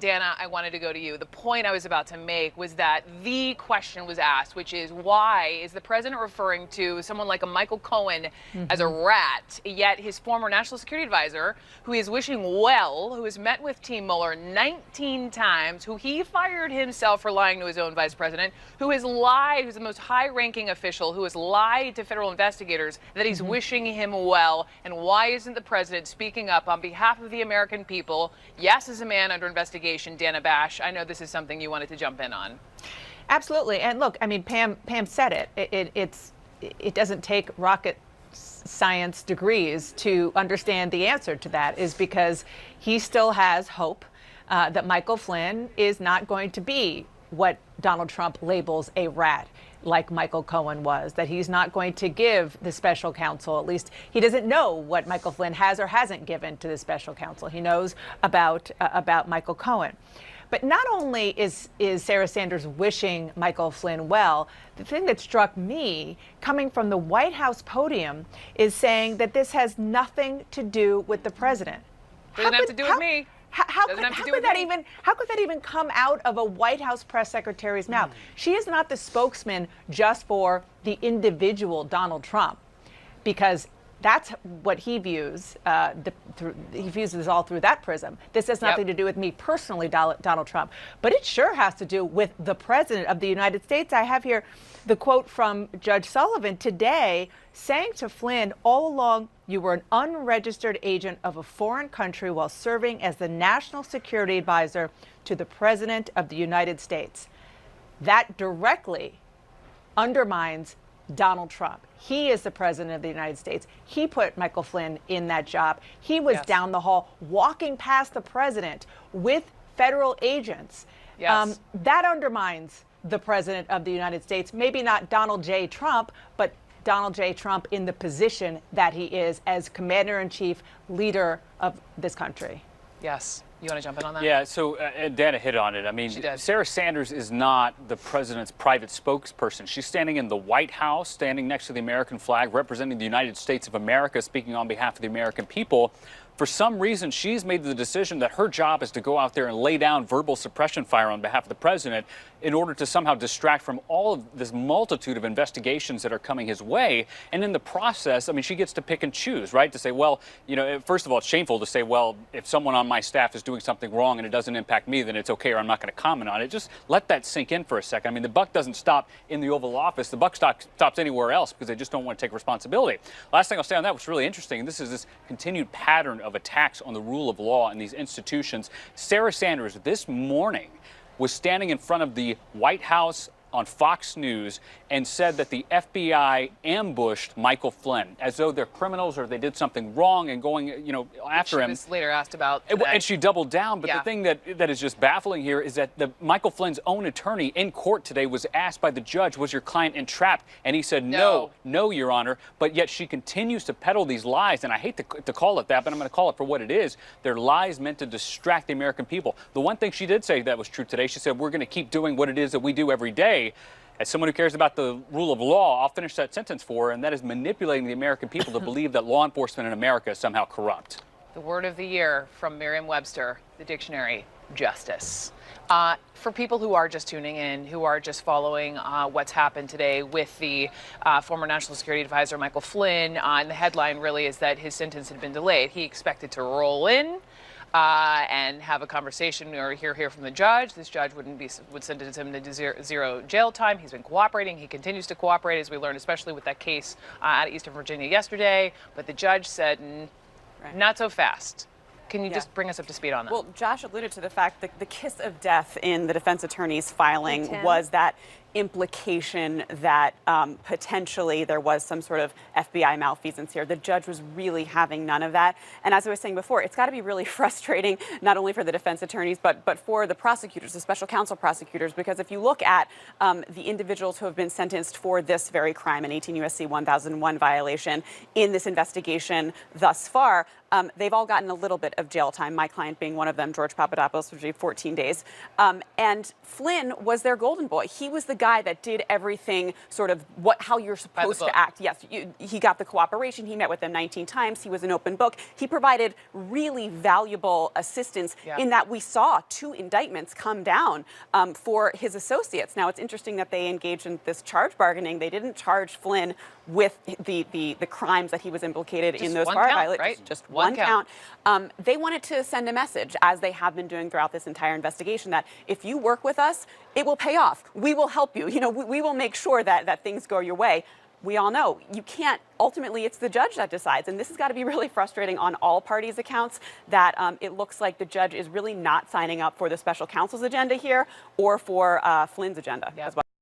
Dana, I wanted to go to you. The point I was about to make was that the question was asked, which is why is the president referring to someone like a Michael Cohen as a rat, yet his former national security advisor, who he is wishing well, who has met with Team Mueller 19 times, who he fired himself for lying to his own vice president, who has lied, who's the most high-ranking official, who has lied to federal investigators that he's wishing him well, and why isn't the president speaking up on behalf of the American people? Yes, as a man under investigation, Dana Bash, I know this is something you wanted to jump in on. Absolutely. And look, I mean, Pam said it. It doesn't take rocket science degrees to understand the answer to that, is because he still has hope that Michael Flynn is not going to be what Donald Trump labels a rat, like Michael Cohen was, that he's not going to give the special counsel, at least he doesn't know what Michael Flynn has or hasn't given to the special counsel. He knows about Michael Cohen. But not only is Sarah Sanders wishing Michael Flynn well, the thing that struck me coming from the White House podium is saying that this has nothing to do with the president. Doesn't have to do with me. How could that even come out of a White House press secretary's mouth? She is not the spokesman just for the individual Donald Trump, because that's what he views. He views this all through that prism. This has nothing to do with me personally, Donald Trump, but it sure has to do with the president of the United States. I have here the quote from Judge Sullivan today saying to Flynn, all along, you were an unregistered agent of a foreign country while serving as the national security advisor to the president of the United States. That directly undermines Donald Trump. He is the president of the United States. He put Michael Flynn in that job. He was down the hall walking past the president with federal agents. That undermines the president of the United States. Maybe not Donald J. Trump, but Donald J. Trump in the position that he is as commander-in-chief, leader of this country. Yes. You want to jump in on that? Yeah, so Dana hit on it. I mean, Sarah Sanders is not the president's private spokesperson. She's standing in the White House, standing next to the American flag, representing the United States of America, speaking on behalf of the American people. For some reason, she's made the decision that her job is to go out there and lay down verbal suppression fire on behalf of the president in order to somehow distract from all of this multitude of investigations that are coming his way. And in the process, I mean, she gets to pick and choose, right? To say, well, you know, first of all, it's shameful to say, well, if someone on my staff is doing something wrong and it doesn't impact me, then it's okay, or I'm not going to comment on it. Just let that sink in for a second. I mean, the buck doesn't stop in the Oval Office. The buck stops anywhere else because they just don't want to take responsibility. Last thing I'll say on that, what's really interesting, and this is this continued pattern of attacks on the rule of law in these institutions. Sarah Sanders this morning was standing in front of the White House on Fox News and said that the FBI ambushed Michael Flynn as though they're criminals or they did something wrong and going, you know, after him. She was later asked about and she doubled down. But the thing that is just baffling here is that Michael Flynn's own attorney in court today was asked by the judge, was your client entrapped? And he said, no, Your Honor. But yet she continues to peddle these lies. And I hate to call it that, but I'm going to call it for what it is. They're lies meant to distract the American people. The one thing she did say that was true today, she said, we're going to keep doing what it is that we do every day. As someone who cares about the rule of law, I'll finish that sentence for her, and that is manipulating the American people to believe that law enforcement in America is somehow corrupt. The word of the year from Merriam-Webster, the dictionary, justice. For people who are just tuning in, who are just following what's happened today with the former National Security Advisor Michael Flynn, and the headline really is that his sentence had been delayed. He expected to roll in and have a conversation or hear from the judge. This judge would sentence him to zero jail time. He's been cooperating. He continues to cooperate, as we learned, especially with that case out of Eastern Virginia yesterday. But the judge said, not so fast. Can you just bring us up to speed on that? Well, Josh alluded to the fact that the kiss of death in the defense attorney's filing was that implication that potentially there was some sort of FBI malfeasance here. The judge was really having none of that. And as I was saying before, it's got to be really frustrating, not only for the defense attorneys, but for the prosecutors, the special counsel prosecutors, because if you look at the individuals who have been sentenced for this very crime, an 18 U.S.C. 1001 violation in this investigation thus far, they've all gotten a little bit of jail time, my client being one of them, George Papadopoulos, which would be 14 days. And Flynn was their golden boy. He was the guy that did everything sort of how you're supposed to act. Yes, he got the cooperation. He met with them 19 times. He was an open book. He provided really valuable assistance in that we saw 2 indictments come down for his associates. Now, it's interesting that they engaged in this charge bargaining. They didn't charge Flynn with the crimes that he was implicated in those bar violations. Right? Just one count. They wanted to send a message, as they have been doing throughout this entire investigation, that if you work with us, it will pay off. We will help you. You know, we will make sure that things go your way. We all know you can't. Ultimately, it's the judge that decides. And this has got to be really frustrating on all parties' accounts, that it looks like the judge is really not signing up for the special counsel's agenda here or for Flynn's agenda as well.